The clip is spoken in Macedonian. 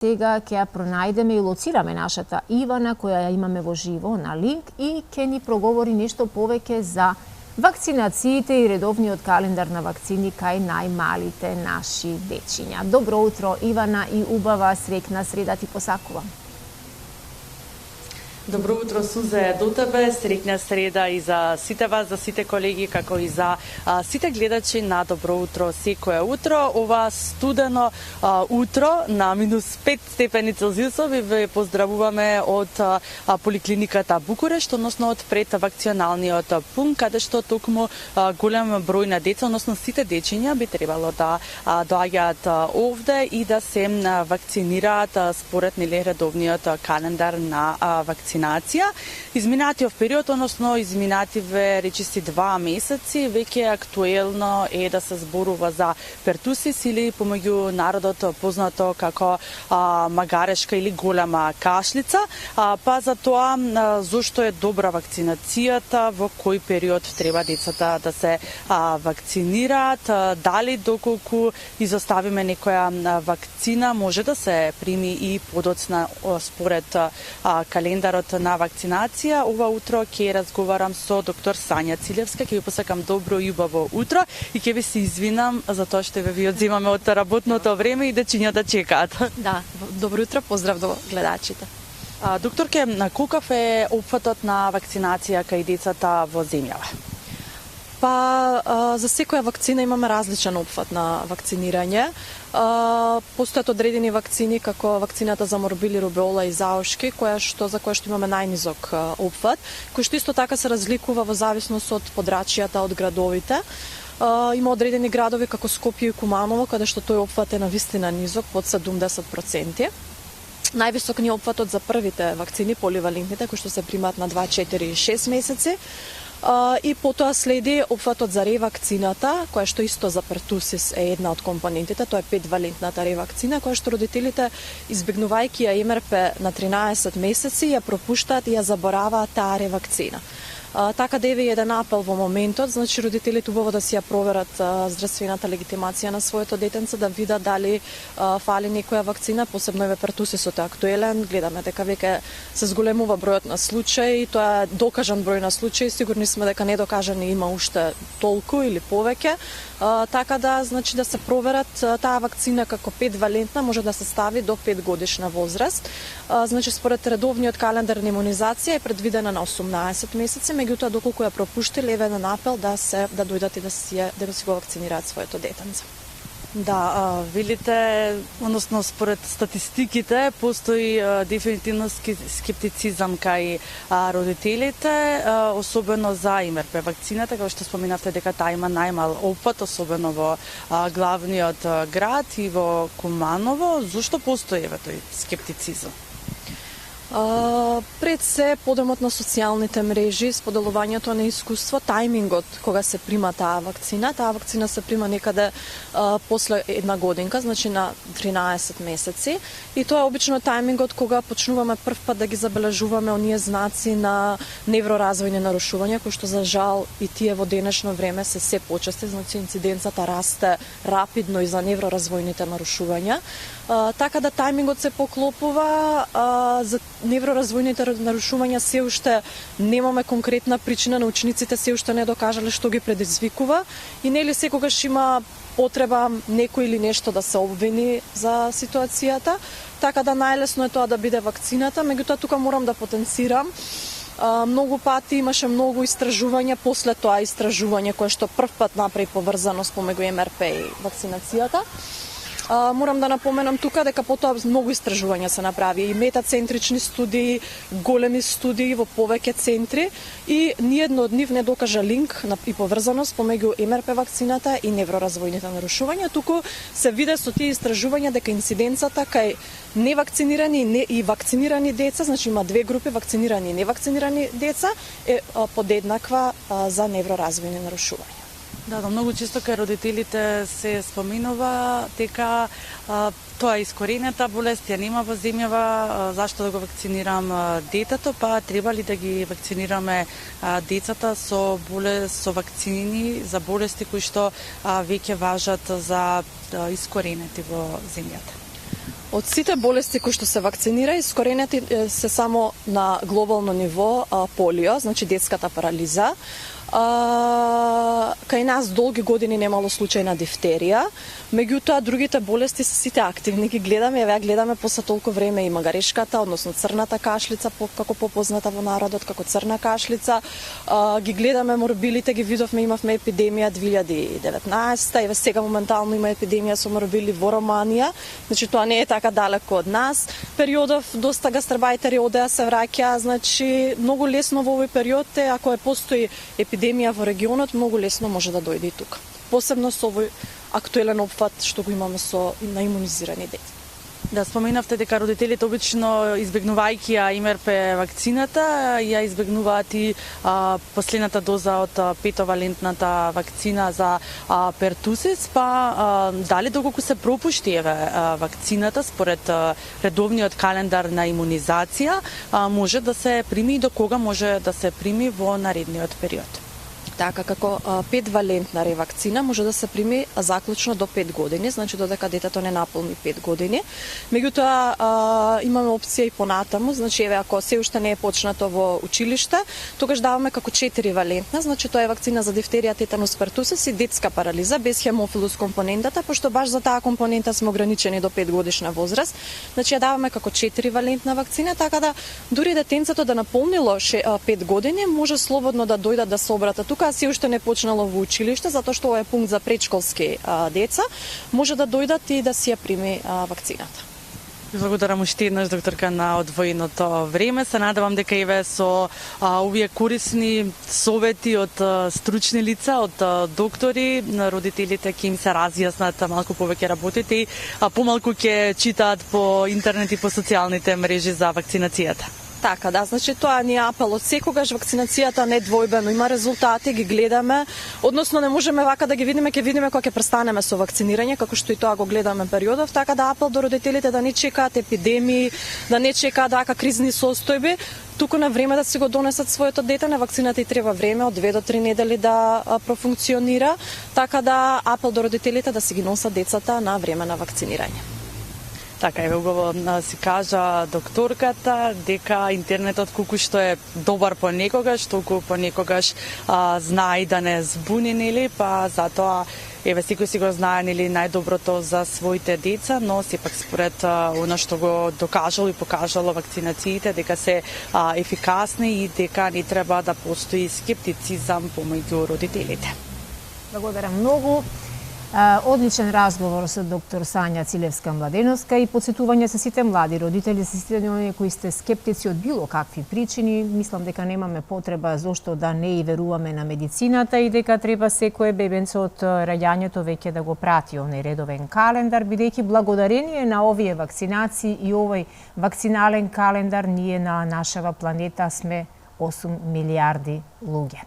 Сега ќе ја пронајдеме и лоцираме нашата Ивана, која ја имаме во живо на линк и ќе ни проговори нешто повеќе за вакцинациите и редовниот календар на вакцини кај најмалите наши дечиња. Добро утро, Ивана, и убава среќна среда ти посакувам. Добро утро, Сузе, до тебе, среќна среда и за сите вас, за сите колеги, како и за сите гледачи на Добро утро секое утро. Ова студено утро на минус 5 степени Целзиусови ве поздравуваме од поликлиниката Букурешт, односно од предвакционалниот пункт, каде што токму голем број на деца, односно сите дечиња би требало да доаѓаат овде и да се вакцинираат според редовниот календар на вакцинација. Изминатиот период, односно изминативе речиси 2 месеци, веќе актуелно е да се зборува за пертусис или помеѓу народот познато како магарешка или голема кашлица, па за тоа зошто е добра вакцинацијата, во кој период треба децата да се вакцинираат, дали доколку изоставиме некоја вакцина може да се прими и подоцна според календарот на вакцинација. Ова утро ќе разговарам со доктор Сања Цилевска, ќе ви посакам добро и убаво утро и ќе ви се извинам за тоа што ви одземаме од работното време и дечиња да чекаат. Да, добро утро, поздрав до гледачите. Докторке, колкав е опфатот на вакцинација кај децата во земјава? Па, за секоја вакцина имаме различен опфат на вакцинирање. Постојат одредени вакцини како вакцината за морбили, рубеола и заошки, за која што имаме најнизок опфат, кој што исто така се разликува во зависност од подрачјата, од градовите. Има одредени градови како Скопје и Куманово, каде што тој опфат е навистина низок, под 70%. Највисок ни е опфатот за првите вакцини, поливалентните, кои што се примаат на 2, 4 и 6 месеци. И потоа следи опфатот за ревакцината, која што исто за пертусис е една од компонентите, тоа е 5-валентната ревакцина, која што родителите, избегнувајќи ја МРП на 13 месеци, ја пропуштаат и ја забораваат таа ревакцина. Така да еве еден апел во моментот, значи родителите убаво да си ја проверат здравствената легитимација на своето детенце, да видат дали фали некоја вакцина, посебно еве пертусисот е актуелен, гледаме дека веќе се зголемува бројот на случаи, тоа е докажан број на случаи, сигурни сме дека недокажани има уште толку или повеќе, така да значи да се проверат таа вакцина како 5-валентна може да се стави до 5 годишна возраст. Значи според редовниот календар на имунизација е предвидена на 18 месеци, меѓутоа доколку ја пропуштиле еве еден апел да дојдат и да си го вакцинираат своето детенце. Да, видите, односно според статистиките постои дефинитивно скептицизам кај родителите, особено за МРП вакцината, како што споменавте дека таа има најмал опфат, особено во главниот град и во Куманово. Зошто постои тој скептицизам? Пред се подемот на социјалните мрежи, споделувањето на искуство, тајмингот кога се прима таа вакцина се прима некаде после една годинка, значи на 13 месеци, и тоа е обично тајмингот кога почнуваме прв пат да ги забележуваме оние знаци на невроразвојни нарушувања, кои што за жал и тие во денешно време се почести, значи инциденцата расте рапидно и за невроразвојните нарушувања. Така да тајмингот се поклопува, за невроразвојните нарушувања се уште немаме конкретна причина, на учениците се уште не докажале што ги предизвикува и нели секогаш има потреба некој или нешто да се обвини за ситуацијата, така да најлесно е тоа да биде вакцината, меѓутоа тука морам да потенцирам. Многу пати имаше многу истражувања, после тоа истражување кое што прв пат направи поврзаност помеѓу МРП и вакцинацијата. Морам да напоменам тука дека потоа многу истражувања се направи и метацентрични студии, големи студии во повеќе центри и ниедно од нив не докажа линк и поврзаност помеѓу МРП вакцината и невроразвојните нарушувања, туку се виде со тие истражувања дека инциденцата кај невакцинирани и вакцинирани деца, значи има две групи, вакцинирани и невакцинирани деца, е подеднаква за невроразвојни нарушувања. Да, многу често кај родителите се споменува дека тоа е искоренета болест, ја нема во земјава, зашто да го вакцинирам детето, па треба ли да ги вакцинираме децата со вакцини за болести кои што веќе важат за искоренети во земјата? Од сите болести кои што се вакцинира, искоренети се само на глобално ниво полио, значи детската парализа. Кај нас долги години немало случај на дифтерија, меѓутоа другите болести се сите активни, ги гледаме, еве гледаме после толку време и магарешката, односно црната кашлица, како попозната во народот како црна кашлица, ги гледаме морбилите, ги видовме, имавме епидемија 2019, еве сега моментално има епидемија со морбили во Романија, значи тоа не е така далеко од нас. Периодов доста гастарбајтери одеа се враќаа, значи многу лесно во овој период ако постои епидемија во регионот, многу лесно може да дојде и тука. Посебно со овој актуелен опфат што го имаме на имунизирани деца. Да, споменавте дека родителите обично избегнувајќи ја ИМРП вакцината, ја избегнуваат и последната доза од петовалентната вакцина за пертусис, па дали доколку се пропушти вакцината според редовниот календар на имунизација, може да се прими и до кога може да се прими во наредниот период? Така, како петвалентна ревакцина може да се прими заклучно до 5 години, значи додека детето не наполни 5 години. Меѓутоа имаме опција и понатаму, значи еве ако се уште не е почнато во училиште, тогаш даваме како 4 валентна, значи тоа е вакцина за дифтерија, тетанус, пертусис и детска парализа без хемофилус компонентата, пошто баш за таа компонента сме ограничени до 5 годишна возраст. Значи ја даваме како 4 валентна вакцина, така да дури детенцето да наполнило 5 години може слободно да дојдат да се обратат тука, се уште не почнало во училиште, затоа што ова е пункт за предшколски деца, може да дојдат и да си ја прими вакцината. Благодарам уште еднаш, докторка, на одвоеното време. Се надевам дека еве со овие корисни совети од стручни лица, од доктори, родителите ќе им се разјаснат малку повеќе работите и помалку ќе читаат по интернет и по социјалните мрежи за вакцинацијата. Така, да, значи тоа ни е апел од секогаш, вакцинацијата недвојбено има резултати, ги гледаме, односно не можеме вака да ги видиме, ќе видиме кога ќе престанеме со вакцинирање, како што и тоа го гледаме периодов, така да апел до родителите да не чекаат епидемии, да не чекаат вака кризни состојби, туку на време да си го донесат своето дете, на вакцината и треба време од 2 до 3 недели да профункционира, така да апел до родителите да си ги носат децата на време на вакцинирање. Така, еве убаво си кажа докторката дека интернетот колку што е добар понекогаш, толку понекогаш знае да не збуни, нели, па затоа еве секој си го знае, нели, најдоброто за своите деца, но сепак според она што го докажало и покажало вакцинациите дека се ефикасни и дека не треба да постои скептицизам помеѓу родителите. Благодарам многу. Одличен разговор со доктор Сања Цилевска-Младеновска и подсетување за сите млади родители, за сите оние кои сте скептици од било какви причини. Мислам дека немаме потреба зошто да не и веруваме на медицината и дека треба секое бебенце од раѓањето веќе да го прати оној редовен календар, бидејќи благодарение на овие вакцинации и овој вакцинален календар ние на нашава планета сме 8 милиарди луѓе.